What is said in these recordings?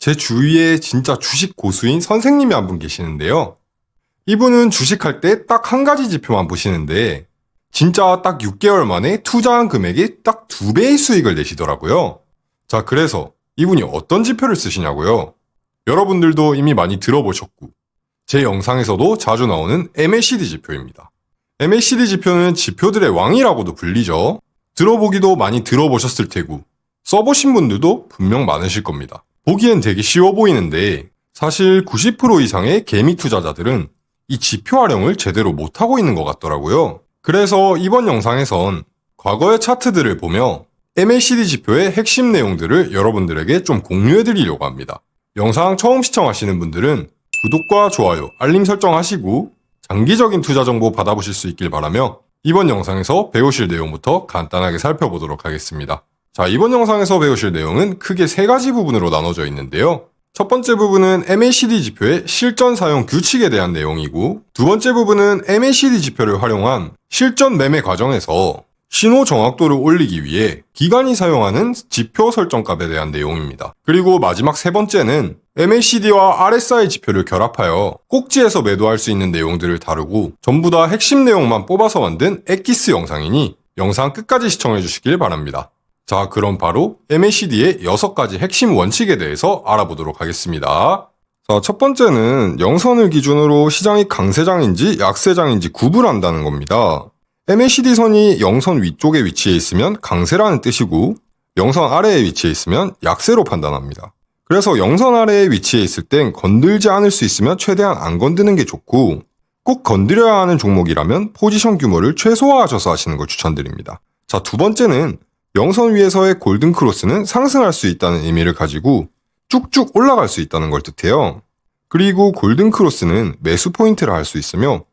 제 주위에 진짜 주식 고수인 선생님이 한 분 계시는데요. 이분은 주식할 때 딱 한 가지 지표만 보시는데 진짜 딱 6개월 만에 투자한 금액이 딱 2배의 수익을 내시더라고요. 자, 그래서 이분이 어떤 지표를 쓰시냐고요? 여러분들도 이미 많이 들어보셨고 제 영상에서도 자주 나오는 MACD 지표입니다. MACD 지표는 지표들의 왕이라고도 불리죠. 들어보기도 많이 들어보셨을 테고 써보신 분들도 분명 많으실 겁니다. 보기엔 되게 쉬워 보이는데 사실 90% 이상의 개미 투자자들은 이 지표 활용을 제대로 못하고 있는 것 같더라고요. 그래서 이번 영상에선 과거의 차트들을 보며 MACD 지표의 핵심 내용들을 여러분들에게 좀 공유해 드리려고 합니다. 영상 처음 시청하시는 분들은 구독과 좋아요, 알림 설정하시고 장기적인 투자 정보 받아보실 수 있길 바라며 이번 영상에서 배우실 내용부터 간단하게 살펴보도록 하겠습니다. 자, 이번 영상에서 배우실 내용은 크게 3가지 부분으로 나눠져 있는데요. 첫 번째 부분은 MACD 지표의 실전 사용 규칙에 대한 내용이고, 두 번째 부분은 MACD 지표를 활용한 실전 매매 과정에서 신호 정확도를 올리기 위해 기관이 사용하는 지표 설정값에 대한 내용입니다. 그리고 마지막 세 번째는 MACD와 RSI 지표를 결합하여 꼭지에서 매도할 수 있는 내용들을 다루고 전부 다 핵심 내용만 뽑아서 만든 엑기스 영상이니 영상 끝까지 시청해 주시길 바랍니다. 자, 그럼 바로 MACD의 6가지 핵심 원칙에 대해서 알아보도록 하겠습니다. 자, 첫 번째는 영선을 기준으로 시장이 강세장인지 약세장인지 구분한다는 겁니다. MACD 선이 영선 위쪽에 위치해 있으면 강세라는 뜻이고 영선 아래에 위치해 있으면 약세로 판단합니다. 그래서 영선 아래에 위치해 있을 땐 건들지 않을 수 있으면 최대한 안 건드는 게 좋고 꼭 건드려야 하는 종목이라면 포지션 규모를 최소화하셔서 하시는 걸 추천드립니다. 자, 두 번째는 영선 위에서의 골든 크로스는 상승할 수 있다는 의미를 가지고 쭉쭉 올라갈 수 있다는 걸 뜻해요. 그리고 골든 크로스는 매수 포인트라 할 수 있으며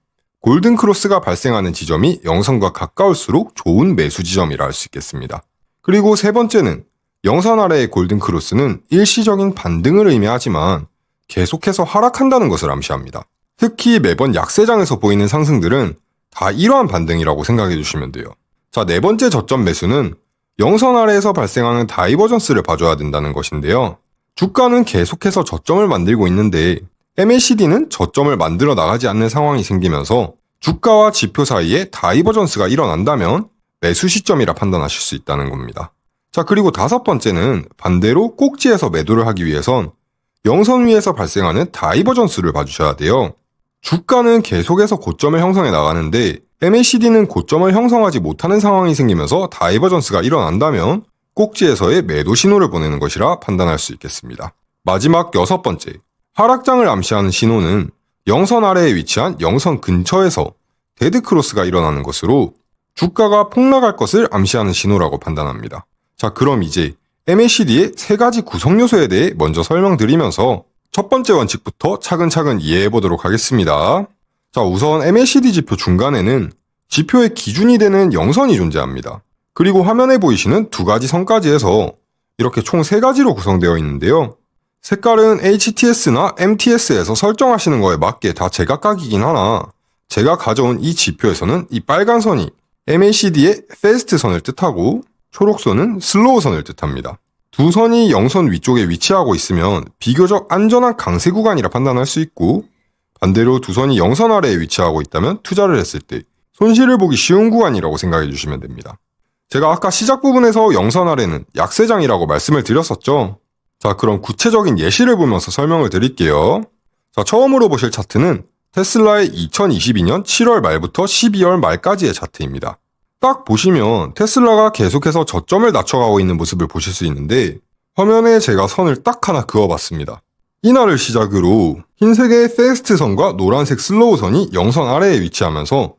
골든 크로스가 발생하는 지점이 영선과 가까울수록 좋은 매수 지점이라 할 수 있겠습니다. 그리고 세 번째는 영선 아래의 골든 크로스는 일시적인 반등을 의미하지만 계속해서 하락한다는 것을 암시합니다. 특히 매번 약세장에서 보이는 상승들은 다 이러한 반등이라고 생각해 주시면 돼요. 자, 네 번째 저점 매수는 영선 아래에서 발생하는 다이버전스를 봐줘야 된다는 것인데요. 주가는 계속해서 저점을 만들고 있는데 MACD는 저점을 만들어 나가지 않는 상황이 생기면서 주가와 지표 사이에 다이버전스가 일어난다면 매수 시점이라 판단하실 수 있다는 겁니다. 자, 그리고 다섯 번째는 반대로 꼭지에서 매도를 하기 위해선 영선 위에서 발생하는 다이버전스를 봐주셔야 돼요. 주가는 계속해서 고점을 형성해 나가는데 MACD는 고점을 형성하지 못하는 상황이 생기면서 다이버전스가 일어난다면 꼭지에서의 매도 신호를 보내는 것이라 판단할 수 있겠습니다. 마지막 여섯 번째, 하락장을 암시하는 신호는 영선 아래에 위치한 영선 근처에서 데드크로스가 일어나는 것으로 주가가 폭락할 것을 암시하는 신호라고 판단합니다. 자, 그럼 이제 MACD의 3가지 구성 요소에 대해 먼저 설명드리면서 첫 번째 원칙부터 차근차근 이해해 보도록 하겠습니다. 자, 우선 MACD 지표 중간에는 지표의 기준이 되는 영선이 존재합니다. 그리고 화면에 보이시는 2가지 선까지 해서 이렇게 총 3가지로 구성되어 있는데요. 색깔은 HTS나 MTS에서 설정하시는 거에 맞게 다 제각각이긴 하나 제가 가져온 이 지표에서는 이 빨간 선이 MACD의 패스트 선을 뜻하고 초록선은 슬로우 선을 뜻합니다. 두 선이 영선 위쪽에 위치하고 있으면 비교적 안전한 강세 구간이라 판단할 수 있고 반대로 두 선이 영선 아래에 위치하고 있다면 투자를 했을 때 손실을 보기 쉬운 구간이라고 생각해 주시면 됩니다. 제가 아까 시작 부분에서 영선 아래는 약세장이라고 말씀을 드렸었죠. 자, 그럼 구체적인 예시를 보면서 설명을 드릴게요. 자, 처음으로 보실 차트는 테슬라의 2022년 7월 말부터 12월 말까지의 차트입니다. 딱 보시면 테슬라가 계속해서 저점을 낮춰가고 있는 모습을 보실 수 있는데 화면에 제가 선을 딱 하나 그어봤습니다. 이날을 시작으로 흰색의 패스트 선과 노란색 슬로우 선이 영선 아래에 위치하면서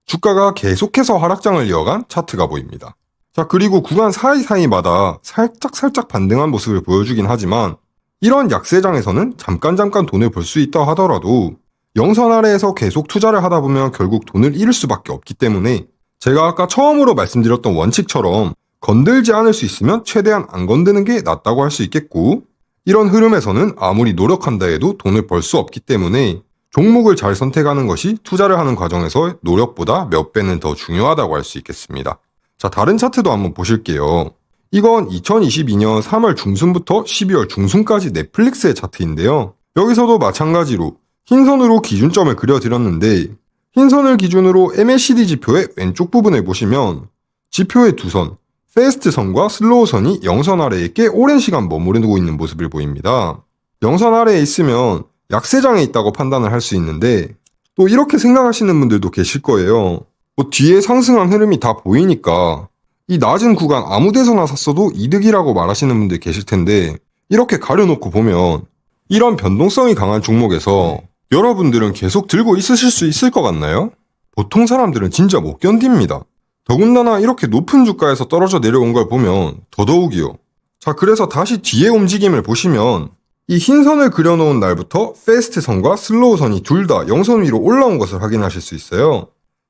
주가가 계속해서 하락장을 이어간 차트가 보입니다. 자, 그리고 구간 사이사이마다 살짝 반등한 모습을 보여주긴 하지만 이런 약세장에서는 잠깐 돈을 벌 수 있다 하더라도 영선 아래에서 계속 투자를 하다 보면 결국 돈을 잃을 수밖에 없기 때문에 제가 아까 처음으로 말씀드렸던 원칙처럼 건들지 않을 수 있으면 최대한 안 건드는 게 낫다고 할 수 있겠고 이런 흐름에서는 아무리 노력한다 해도 돈을 벌 수 없기 때문에 종목을 잘 선택하는 것이 투자를 하는 과정에서 노력보다 몇 배는 더 중요하다고 할 수 있겠습니다. 자, 다른 차트도 한번 보실게요. 이건 2022년 3월 중순부터 12월 중순까지 넷플릭스의 차트인데요. 여기서도 마찬가지로 흰선으로 기준점을 그려드렸는데 흰선을 기준으로 MACD 지표의 왼쪽 부분을 보시면 지표의 두 선, 패스트 선과 슬로우 선이 0선 아래에 꽤 오랜 시간 머무르고 있는 모습을 보입니다. 0선 아래에 있으면 약세장에 있다고 판단을 할 수 있는데 또 이렇게 생각하시는 분들도 계실 거예요. 뭐 뒤에 상승한 흐름이 다 보이니까 이 낮은 구간 아무 데서나 샀어도 이득이라고 말하시는 분들 계실 텐데 이렇게 가려놓고 보면 이런 변동성이 강한 종목에서 여러분들은 계속 들고 있으실 수 있을 것 같나요? 보통 사람들은 진짜 못 견딥니다. 더군다나 이렇게 높은 주가에서 떨어져 내려온 걸 보면 더더욱이요. 자, 그래서 다시 뒤에 움직임을 보시면 이 흰선을 그려놓은 날부터 패스트 선과 슬로우 선이 둘 다 0선 위로 올라온 것을 확인하실 수 있어요.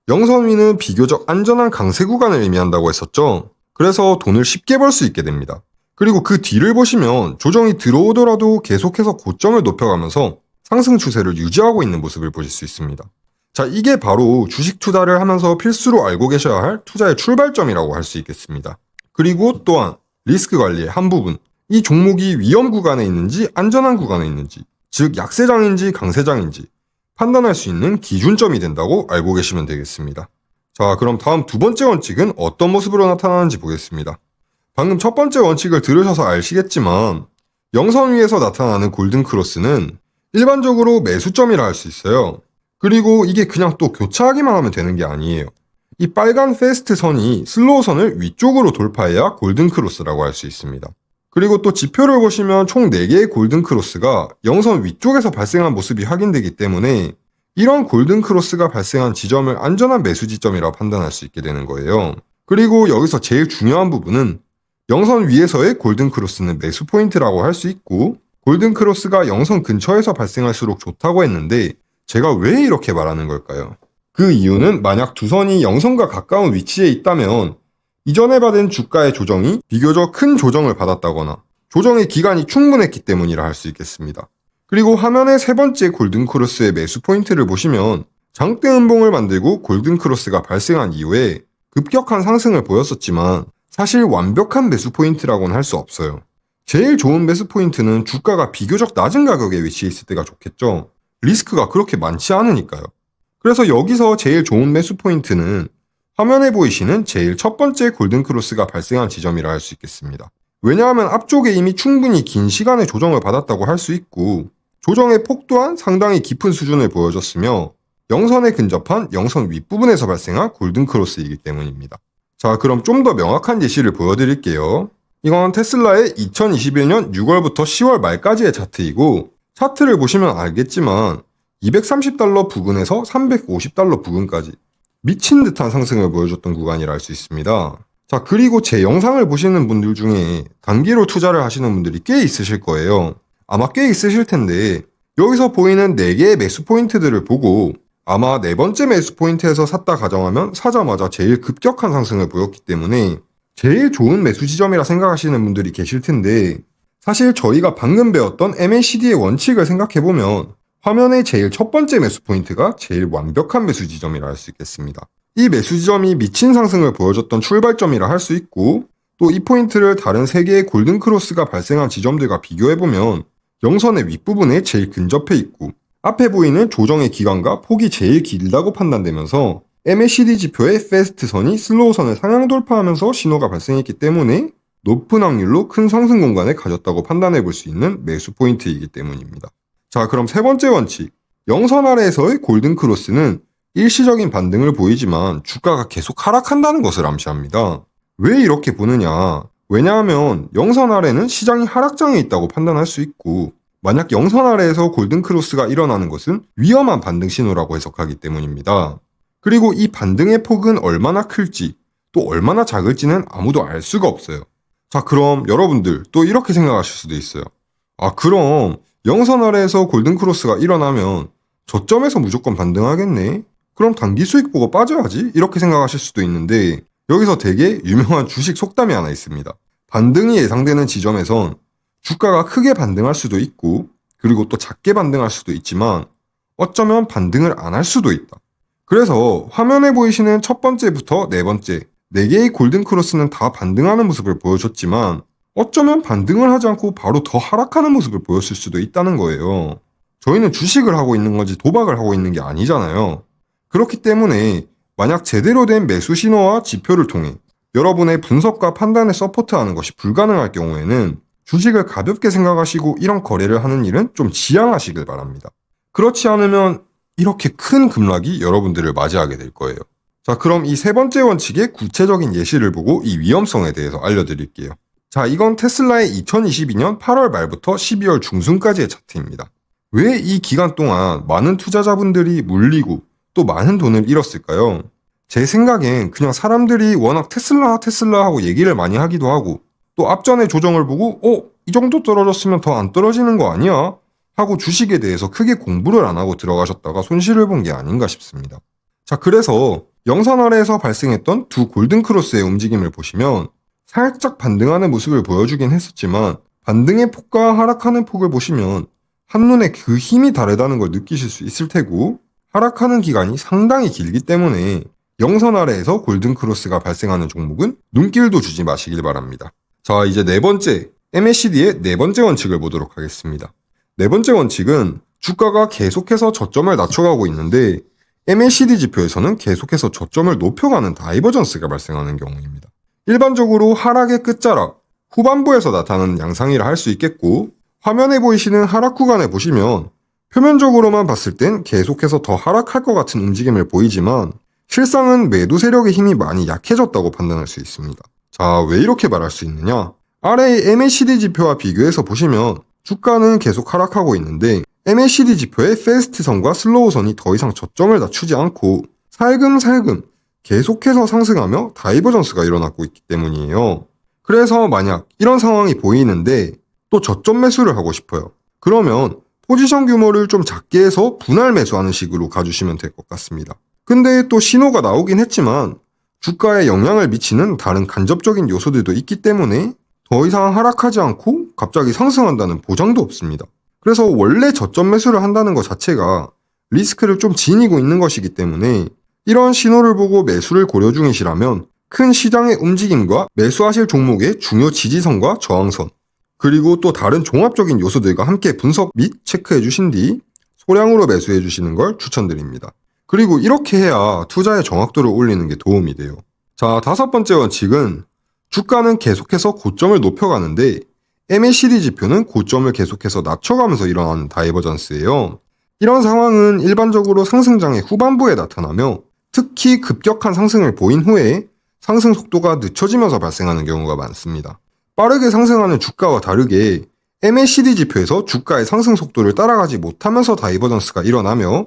0선 위는 비교적 안전한 강세 구간을 의미한다고 했었죠. 그래서 돈을 쉽게 벌 수 있게 됩니다. 그리고 그 뒤를 보시면 조정이 들어오더라도 계속해서 고점을 높여가면서 상승 추세를 유지하고 있는 모습을 보실 수 있습니다. 자, 이게 바로 주식 투자를 하면서 필수로 알고 계셔야 할 투자의 출발점이라고 할 수 있겠습니다. 그리고 또한 리스크 관리의 한 부분, 이 종목이 위험 구간에 있는지 안전한 구간에 있는지, 즉 약세장인지 강세장인지 판단할 수 있는 기준점이 된다고 알고 계시면 되겠습니다. 자, 그럼 다음 두 번째 원칙은 어떤 모습으로 나타나는지 보겠습니다. 방금 첫 번째 원칙을 들으셔서 아시겠지만 0선 위에서 나타나는 골든 크로스는 일반적으로 매수점이라 할 수 있어요. 그리고 이게 그냥 또 교차하기만 하면 되는 게 아니에요. 이 빨간 패스트 선이 슬로우 선을 위쪽으로 돌파해야 골든 크로스라고 할 수 있습니다. 그리고 또 지표를 보시면 총 4개의 골든 크로스가 0선 위쪽에서 발생한 모습이 확인되기 때문에 이런 골든 크로스가 발생한 지점을 안전한 매수 지점이라 판단할 수 있게 되는 거예요. 그리고 여기서 제일 중요한 부분은 0선 위에서의 골든 크로스는 매수 포인트라고 할 수 있고 골든 크로스가 0선 근처에서 발생할수록 좋다고 했는데 제가 왜 이렇게 말하는 걸까요? 그 이유는 만약 두 선이 0선과 가까운 위치에 있다면 이전에 받은 주가의 조정이 비교적 큰 조정을 받았다거나 조정의 기간이 충분했기 때문이라 할 수 있겠습니다. 그리고 화면의 세 번째 골든 크로스의 매수 포인트를 보시면 장대 음봉을 만들고 골든 크로스가 발생한 이후에 급격한 상승을 보였었지만 사실 완벽한 매수 포인트라고는 할 수 없어요. 제일 좋은 매수 포인트는 주가가 비교적 낮은 가격에 위치해 있을 때가 좋겠죠. 리스크가 그렇게 많지 않으니까요. 그래서 여기서 제일 좋은 매수 포인트는 화면에 보이시는 제일 첫 번째 골든 크로스가 발생한 지점이라 할 수 있겠습니다. 왜냐하면 앞쪽에 이미 충분히 긴 시간의 조정을 받았다고 할 수 있고 조정의 폭 또한 상당히 깊은 수준을 보여줬으며 0선에 근접한 0선 윗부분에서 발생한 골든 크로스이기 때문입니다. 자, 그럼 좀 더 명확한 예시를 보여드릴게요. 이건 테슬라의 2021년 6월부터 10월 말까지의 차트이고 차트를 보시면 알겠지만 230달러 부근에서 350달러 부근까지 미친 듯한 상승을 보여줬던 구간이라 할 수 있습니다. 자, 그리고 제 영상을 보시는 분들 중에 단기로 투자를 하시는 분들이 꽤 있으실 거예요. 아마 꽤 있으실 텐데 여기서 보이는 4개의 매수 포인트들을 보고 아마 네 번째 매수 포인트에서 샀다 가정하면 사자마자 제일 급격한 상승을 보였기 때문에 제일 좋은 매수 지점이라 생각하시는 분들이 계실 텐데 사실 저희가 방금 배웠던 MACD의 원칙을 생각해보면 화면의 제일 첫 번째 매수 포인트가 제일 완벽한 매수 지점이라 할 수 있겠습니다. 이 매수 지점이 미친 상승을 보여줬던 출발점이라 할 수 있고 또 이 포인트를 다른 3개의 골든 크로스가 발생한 지점들과 비교해보면 0선의 윗부분에 제일 근접해 있고 앞에 보이는 조정의 기간과 폭이 제일 길다고 판단되면서 MACD 지표의 패스트 선이 슬로우 선을 상향 돌파하면서 신호가 발생했기 때문에 높은 확률로 큰 상승 공간을 가졌다고 판단해 볼 수 있는 매수 포인트이기 때문입니다. 자, 그럼 세 번째 원칙. 0선 아래에서의 골든 크로스는 일시적인 반등을 보이지만 주가가 계속 하락한다는 것을 암시합니다. 왜 이렇게 보느냐? 왜냐하면 0선 아래는 시장이 하락장에 있다고 판단할 수 있고 만약 0선 아래에서 골든 크로스가 일어나는 것은 위험한 반등 신호라고 해석하기 때문입니다. 그리고 이 반등의 폭은 얼마나 클지 또 얼마나 작을지는 아무도 알 수가 없어요. 자, 그럼 여러분들 또 이렇게 생각하실 수도 있어요. 아, 그럼 0선 아래에서 골든 크로스가 일어나면 저점에서 무조건 반등하겠네? 그럼 단기 수익 보고 빠져야지? 이렇게 생각하실 수도 있는데 여기서 되게 유명한 주식 속담이 하나 있습니다. 반등이 예상되는 지점에선 주가가 크게 반등할 수도 있고 그리고 또 작게 반등할 수도 있지만 어쩌면 반등을 안 할 수도 있다. 그래서 화면에 보이시는 첫 번째부터 네 번째 4개의 골든크로스는 다 반등하는 모습을 보여줬지만 어쩌면 반등을 하지 않고 바로 더 하락하는 모습을 보였을 수도 있다는 거예요. 저희는 주식을 하고 있는 건지 도박을 하고 있는 게 아니잖아요. 그렇기 때문에 만약 제대로 된 매수 신호와 지표를 통해 여러분의 분석과 판단을 서포트하는 것이 불가능할 경우에는 주식을 가볍게 생각하시고 이런 거래를 하는 일은 좀 지양하시길 바랍니다. 그렇지 않으면 이렇게 큰 급락이 여러분들을 맞이하게 될 거예요. 자, 그럼 이 세 번째 원칙의 구체적인 예시를 보고 이 위험성에 대해서 알려드릴게요. 자, 이건 테슬라의 2022년 8월 말부터 12월 중순까지의 차트입니다. 왜 이 기간 동안 많은 투자자분들이 물리고 또 많은 돈을 잃었을까요? 제 생각엔 그냥 사람들이 워낙 테슬라 하고 얘기를 많이 하기도 하고 또 앞전의 조정을 보고 이 정도 떨어졌으면 더 안 떨어지는 거 아니야? 하고 주식에 대해서 크게 공부를 안 하고 들어가셨다가 손실을 본 게 아닌가 싶습니다. 자, 그래서 영상 아래에서 발생했던 두 골든크로스의 움직임을 보시면 살짝 반등하는 모습을 보여주긴 했었지만 반등의 폭과 하락하는 폭을 보시면 한눈에 그 힘이 다르다는 걸 느끼실 수 있을 테고 하락하는 기간이 상당히 길기 때문에 영상 아래에서 골든크로스가 발생하는 종목은 눈길도 주지 마시길 바랍니다. 자, 이제 네 번째, MACD의 네 번째 원칙을 보도록 하겠습니다. 네 번째 원칙은 주가가 계속해서 저점을 낮춰가고 있는데 MACD 지표에서는 계속해서 저점을 높여가는 다이버전스가 발생하는 경우입니다. 일반적으로 하락의 끝자락, 후반부에서 나타나는 양상이라 할 수 있겠고 화면에 보이시는 하락 구간에 보시면 표면적으로만 봤을 땐 계속해서 더 하락할 것 같은 움직임을 보이지만 실상은 매도 세력의 힘이 많이 약해졌다고 판단할 수 있습니다. 자, 왜 이렇게 말할 수 있느냐? 아래의 MACD 지표와 비교해서 보시면 주가는 계속 하락하고 있는데 MACD 지표의 패스트선과 슬로우선이 더 이상 저점을 낮추지 않고 살금살금 계속해서 상승하며 다이버전스가 일어나고 있기 때문이에요. 그래서 만약 이런 상황이 보이는데 또 저점 매수를 하고 싶어요. 그러면 포지션 규모를 좀 작게 해서 분할 매수하는 식으로 가주시면 될 것 같습니다. 근데 또 신호가 나오긴 했지만 주가에 영향을 미치는 다른 간접적인 요소들도 있기 때문에 더 이상 하락하지 않고 갑자기 상승한다는 보장도 없습니다. 그래서 원래 저점 매수를 한다는 것 자체가 리스크를 좀 지니고 있는 것이기 때문에 이런 신호를 보고 매수를 고려 중이시라면 큰 시장의 움직임과 매수하실 종목의 중요 지지선과 저항선 그리고 또 다른 종합적인 요소들과 함께 분석 및 체크해 주신 뒤 소량으로 매수해 주시는 걸 추천드립니다. 그리고 이렇게 해야 투자의 정확도를 올리는 게 도움이 돼요. 자, 다섯 번째 원칙은 주가는 계속해서 고점을 높여가는데 MACD 지표는 고점을 계속해서 낮춰가면서 일어나는 다이버전스예요. 이런 상황은 일반적으로 상승장의 후반부에 나타나며 특히 급격한 상승을 보인 후에 상승 속도가 늦춰지면서 발생하는 경우가 많습니다. 빠르게 상승하는 주가와 다르게 MACD 지표에서 주가의 상승 속도를 따라가지 못하면서 다이버전스가 일어나며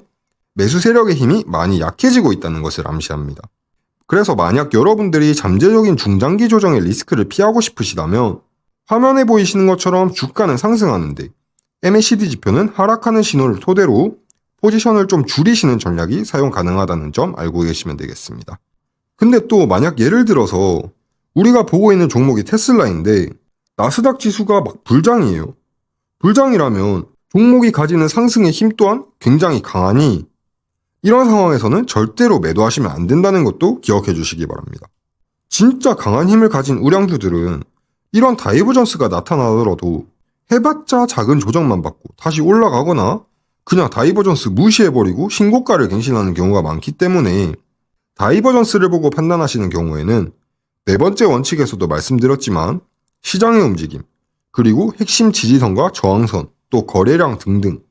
매수 세력의 힘이 많이 약해지고 있다는 것을 암시합니다. 그래서 만약 여러분들이 잠재적인 중장기 조정의 리스크를 피하고 싶으시다면 화면에 보이시는 것처럼 주가는 상승하는데 MACD 지표는 하락하는 신호를 토대로 포지션을 좀 줄이시는 전략이 사용 가능하다는 점 알고 계시면 되겠습니다. 근데 또 만약 예를 들어서 우리가 보고 있는 종목이 테슬라인데 나스닥 지수가 막 불장이에요. 불장이라면 종목이 가지는 상승의 힘 또한 굉장히 강하니 이런 상황에서는 절대로 매도하시면 안 된다는 것도 기억해 주시기 바랍니다. 진짜 강한 힘을 가진 우량주들은 이런 다이버전스가 나타나더라도 해봤자 작은 조정만 받고 다시 올라가거나 그냥 다이버전스 무시해버리고 신고가를 갱신하는 경우가 많기 때문에 다이버전스를 보고 판단하시는 경우에는 네 번째 원칙에서도 말씀드렸지만 시장의 움직임, 그리고 핵심 지지선과 저항선, 또 거래량 등등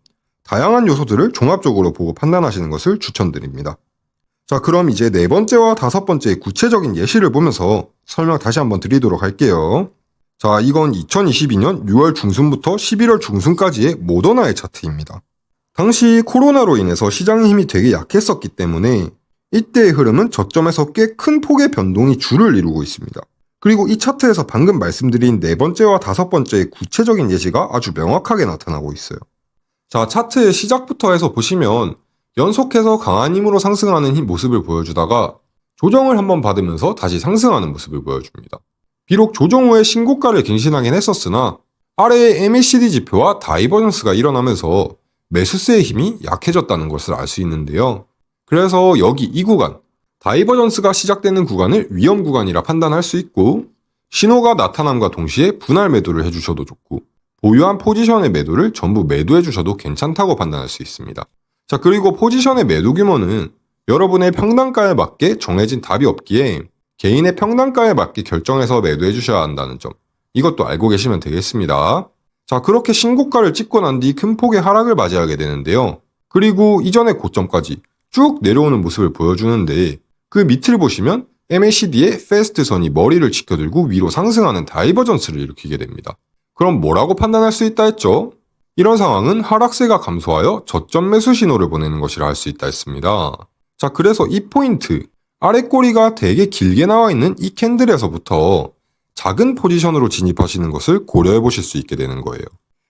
다양한 요소들을 종합적으로 보고 판단하시는 것을 추천드립니다. 자, 그럼 이제 네 번째와 다섯 번째의 구체적인 예시를 보면서 설명 다시 한번 드리도록 할게요. 자, 이건 2022년 6월 중순부터 11월 중순까지의 모더나의 차트입니다. 당시 코로나로 인해서 시장의 힘이 되게 약했었기 때문에 이때의 흐름은 저점에서 꽤 큰 폭의 변동이 주를 이루고 있습니다. 그리고 이 차트에서 방금 말씀드린 네 번째와 다섯 번째의 구체적인 예시가 아주 명확하게 나타나고 있어요. 자, 차트의 시작부터 해서 보시면 연속해서 강한 힘으로 상승하는 모습을 보여주다가 조정을 한번 받으면서 다시 상승하는 모습을 보여줍니다. 비록 조정 후에 신고가를 갱신하긴 했었으나 아래의 MACD 지표와 다이버전스가 일어나면서 매수세의 힘이 약해졌다는 것을 알 수 있는데요. 그래서 여기 이 구간, 다이버전스가 시작되는 구간을 위험 구간이라 판단할 수 있고, 신호가 나타남과 동시에 분할 매도를 해주셔도 좋고, 보유한 포지션의 매도를 전부 매도해주셔도 괜찮다고 판단할 수 있습니다. 자, 그리고 포지션의 매도 규모는 여러분의 평단가에 맞게 정해진 답이 없기에 개인의 평단가에 맞게 결정해서 매도해 주셔야 한다는 점, 이것도 알고 계시면 되겠습니다. 자, 그렇게 신고가를 찍고 난 뒤 큰 폭의 하락을 맞이하게 되는데요. 그리고 이전의 고점까지 쭉 내려오는 모습을 보여주는데, 그 밑을 보시면 MACD의 패스트선이 머리를 치켜들고 위로 상승하는 다이버전스를 일으키게 됩니다. 그럼 뭐라고 판단할 수 있다 했죠? 이런 상황은 하락세가 감소하여 저점 매수 신호를 보내는 것이라 할 수 있다 했습니다. 자, 그래서 이 포인트, 아래 꼬리가 되게 길게 나와 있는 이 캔들에서부터 작은 포지션으로 진입하시는 것을 고려해 보실 수 있게 되는 거예요.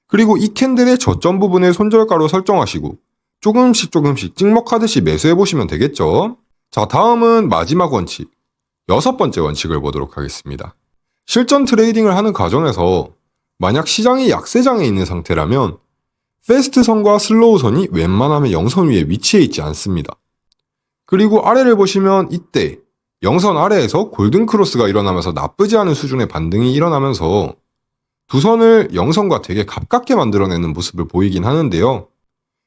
그리고 이 캔들의 저점 부분을 손절가로 설정하시고 조금씩 찍먹하듯이 매수해 보시면 되겠죠. 자, 다음은 마지막 원칙, 6번째 원칙을 보도록 하겠습니다. 실전 트레이딩을 하는 과정에서 만약 시장이 약세장에 있는 상태라면 패스트선과 슬로우선이 웬만하면 영선 위에 위치해 있지 않습니다. 그리고 아래를 보시면 이때 영선 아래에서 골든크로스가 일어나면서 나쁘지 않은 수준의 반등이 일어나면서 두 선을 영선과 되게 가깝게 만들어내는 모습을 보이긴 하는데요.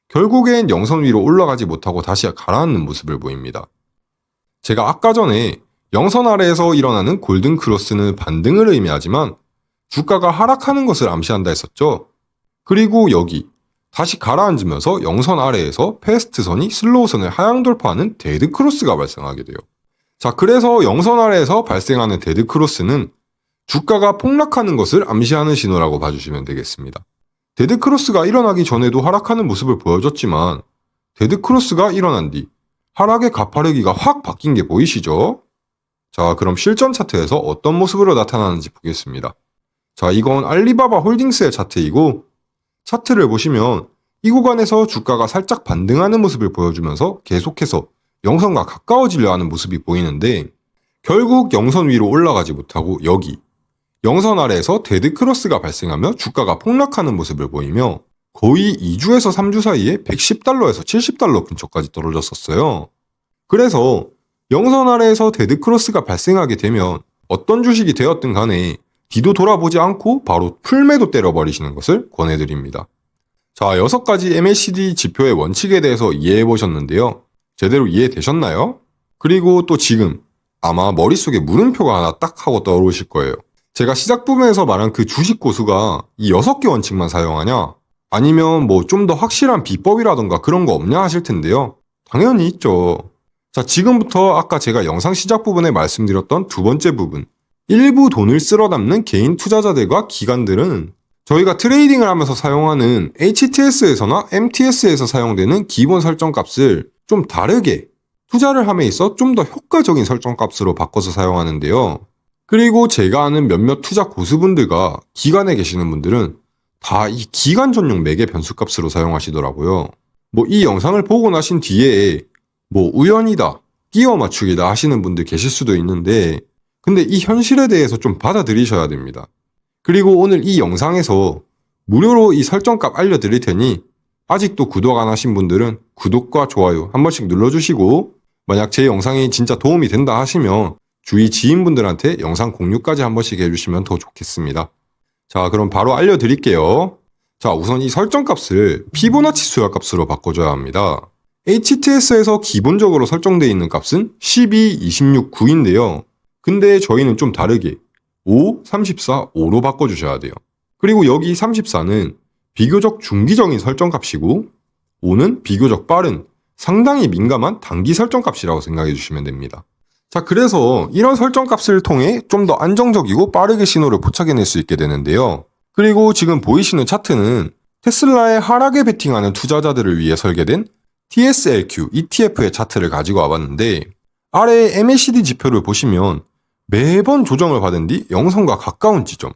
결국엔 영선 위로 올라가지 못하고 다시 가라앉는 모습을 보입니다. 제가 아까 전에 영선 아래에서 일어나는 골든크로스는 반등을 의미하지만 주가가 하락하는 것을 암시한다 했었죠. 그리고 여기 다시 가라앉으면서 영선 아래에서 패스트선이 슬로우선을 하향 돌파하는 데드크로스가 발생하게 돼요. 자, 그래서 영선 아래에서 발생하는 데드크로스는 주가가 폭락하는 것을 암시하는 신호라고 봐주시면 되겠습니다. 데드크로스가 일어나기 전에도 하락하는 모습을 보여줬지만 데드크로스가 일어난 뒤 하락의 가파르기가 확 바뀐 게 보이시죠? 자, 그럼 실전 차트에서 어떤 모습으로 나타나는지 보겠습니다. 자, 이건 알리바바 홀딩스의 차트이고, 차트를 보시면 이 구간에서 주가가 살짝 반등하는 모습을 보여주면서 계속해서 영선과 가까워지려 하는 모습이 보이는데, 결국 영선 위로 올라가지 못하고 여기 영선 아래에서 데드크로스가 발생하며 주가가 폭락하는 모습을 보이며 거의 2주에서 3주 사이에 110달러에서 70달러 근처까지 떨어졌었어요. 그래서 영선 아래에서 데드크로스가 발생하게 되면 어떤 주식이 되었든 간에 뒤도 돌아보지 않고 바로 풀매도 때려버리시는 것을 권해드립니다. 자, 6가지 MACD 지표의 원칙에 대해서 이해해 보셨는데요. 제대로 이해되셨나요? 그리고 또 지금 아마 머릿속에 물음표가 하나 딱 하고 떠오르실 거예요. 제가 시작 부분에서 말한 그 주식 고수가 이 6개 원칙만 사용하냐? 아니면 뭐 좀 더 확실한 비법이라던가 그런 거 없냐 하실 텐데요. 당연히 있죠. 자, 지금부터 아까 제가 영상 시작 부분에 말씀드렸던 두 번째 부분, 일부 돈을 쓸어 담는 개인 투자자들과 기관들은 저희가 트레이딩을 하면서 사용하는 HTS에서나 MTS에서 사용되는 기본 설정값을 좀 다르게 투자를 함에 있어 좀 더 효과적인 설정값으로 바꿔서 사용하는데요. 그리고 제가 아는 몇몇 투자 고수분들과 기관에 계시는 분들은 다 이 기관 전용 매개 변수값으로 사용하시더라고요. 뭐 이 영상을 보고 나신 뒤에 뭐 우연이다, 끼워 맞추기다 하시는 분들 계실 수도 있는데, 근데 이 현실에 대해서 좀 받아들이셔야 됩니다. 그리고 오늘 이 영상에서 무료로 이 설정값 알려드릴 테니 아직도 구독 안 하신 분들은 구독과 좋아요 한 번씩 눌러주시고, 만약 제 영상이 진짜 도움이 된다 하시면 주위 지인분들한테 영상 공유까지 한 번씩 해주시면 더 좋겠습니다. 자, 그럼 바로 알려드릴게요. 자, 우선 이 설정값을 피보나치 수열값으로 바꿔줘야 합니다. HTS에서 기본적으로 설정되어 있는 값은 12, 26, 9인데요. 근데 저희는 좀 다르게 5, 34, 5로 바꿔주셔야 돼요. 그리고 여기 34는 비교적 중기적인 설정값이고 5는 비교적 빠른, 상당히 민감한 단기 설정값이라고 생각해 주시면 됩니다. 자, 그래서 이런 설정값을 통해 좀 더 안정적이고 빠르게 신호를 포착해낼 수 있게 되는데요. 그리고 지금 보이시는 차트는 테슬라의 하락에 베팅하는 투자자들을 위해 설계된 TSLQ ETF의 차트를 가지고 와봤는데, 아래에 MACD 지표를 보시면 매번 조정을 받은 뒤 영선과 가까운 지점,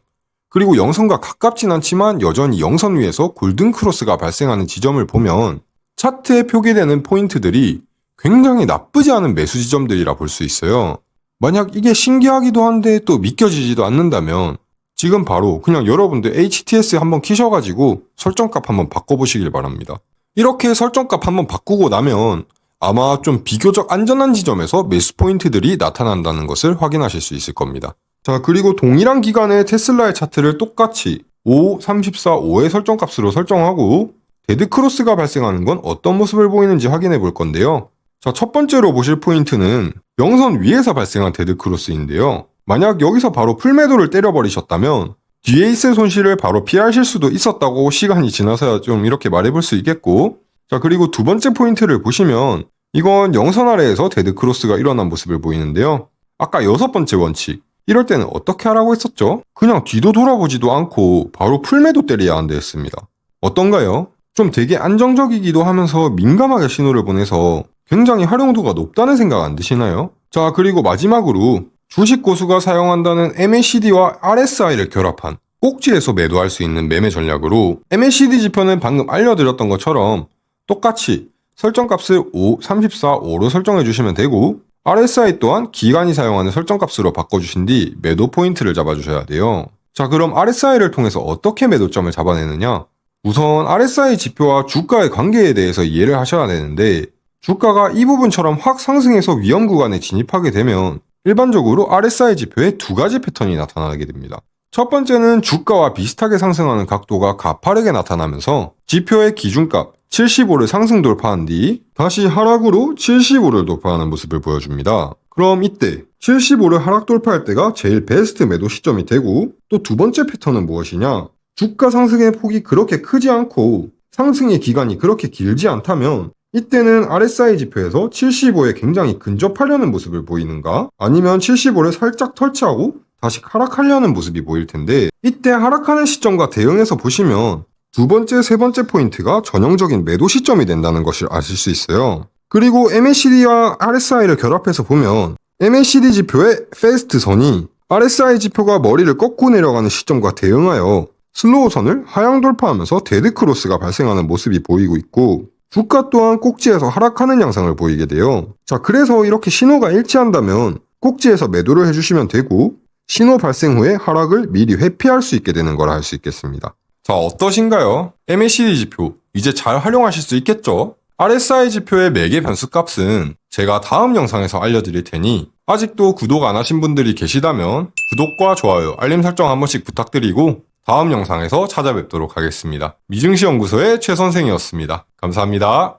그리고 영선과 가깝진 않지만 여전히 영선 위에서 골든크로스가 발생하는 지점을 보면 차트에 표기되는 포인트들이 굉장히 나쁘지 않은 매수 지점들이라 볼 수 있어요. 만약 이게 신기하기도 한데 또 믿겨지지도 않는다면 지금 바로 그냥 여러분들 HTS 한번 키셔가지고 설정값 한번 바꿔보시길 바랍니다. 이렇게 설정값 한번 바꾸고 나면 아마 좀 비교적 안전한 지점에서 매수 포인트들이 나타난다는 것을 확인하실 수 있을 겁니다. 자, 그리고 동일한 기간에 테슬라의 차트를 똑같이 5, 34, 5의 설정값으로 설정하고 데드크로스가 발생하는 건 어떤 모습을 보이는지 확인해 볼 건데요. 자, 첫 번째로 보실 포인트는 영선 위에서 발생한 데드크로스인데요. 만약 여기서 바로 풀매도를 때려버리셨다면 뒤에 있을 손실을 바로 피하실 수도 있었다고 시간이 지나서야 좀 이렇게 말해볼 수 있겠고, 자, 그리고 두 번째 포인트를 보시면 이건 영선 아래에서 데드크로스가 일어난 모습을 보이는데요. 아까 여섯 번째 원칙, 이럴 때는 어떻게 하라고 했었죠? 그냥 뒤도 돌아보지도 않고 바로 풀매도 때려야 한다 했습니다. 어떤가요? 좀 되게 안정적이기도 하면서 민감하게 신호를 보내서 굉장히 활용도가 높다는 생각 안 드시나요? 자, 그리고 마지막으로 주식 고수가 사용한다는 MACD와 RSI를 결합한 꼭지에서 매도할 수 있는 매매 전략으로 MACD 지표는 방금 알려드렸던 것처럼 똑같이 설정값을 5, 34, 5로 설정해 주시면 되고 RSI 또한 기관이 사용하는 설정값으로 바꿔주신 뒤 매도 포인트를 잡아주셔야 돼요. 자, 그럼 RSI를 통해서 어떻게 매도점을 잡아내느냐? 우선 RSI 지표와 주가의 관계에 대해서 이해를 하셔야 되는데 주가가 이 부분처럼 확 상승해서 위험 구간에 진입하게 되면 일반적으로 RSI 지표에 두 가지 패턴이 나타나게 됩니다. 첫 번째는 주가와 비슷하게 상승하는 각도가 가파르게 나타나면서 지표의 기준값 75를 상승 돌파한 뒤 다시 하락으로 75를 돌파하는 모습을 보여줍니다. 그럼 이때 75를 하락 돌파할 때가 제일 베스트 매도 시점이 되고 또 두 번째 패턴은 무엇이냐? 주가 상승의 폭이 그렇게 크지 않고 상승의 기간이 그렇게 길지 않다면 이때는 RSI 지표에서 75에 굉장히 근접하려는 모습을 보이는가? 아니면 75를 살짝 터치하고 다시 하락하려는 모습이 보일 텐데 이때 하락하는 시점과 대응해서 보시면 두 번째, 세 번째 포인트가 전형적인 매도 시점이 된다는 것을 아실 수 있어요. 그리고 MACD와 RSI를 결합해서 보면 MACD 지표의 패스트 선이 RSI 지표가 머리를 꺾고 내려가는 시점과 대응하여 슬로우 선을 하향 돌파하면서 데드크로스가 발생하는 모습이 보이고 있고 주가 또한 꼭지에서 하락하는 양상을 보이게 돼요. 자, 그래서 이렇게 신호가 일치한다면 꼭지에서 매도를 해주시면 되고 신호 발생 후에 하락을 미리 회피할 수 있게 되는 거라 할 수 있겠습니다. 자, 어떠신가요? MACD 지표 이제 잘 활용하실 수 있겠죠? RSI 지표의 매개 변수값은 제가 다음 영상에서 알려드릴 테니 아직도 구독 안 하신 분들이 계시다면 구독과 좋아요, 알림 설정 한 번씩 부탁드리고 다음 영상에서 찾아뵙도록 하겠습니다. 미증시연구소의 최 선생이었습니다. 감사합니다.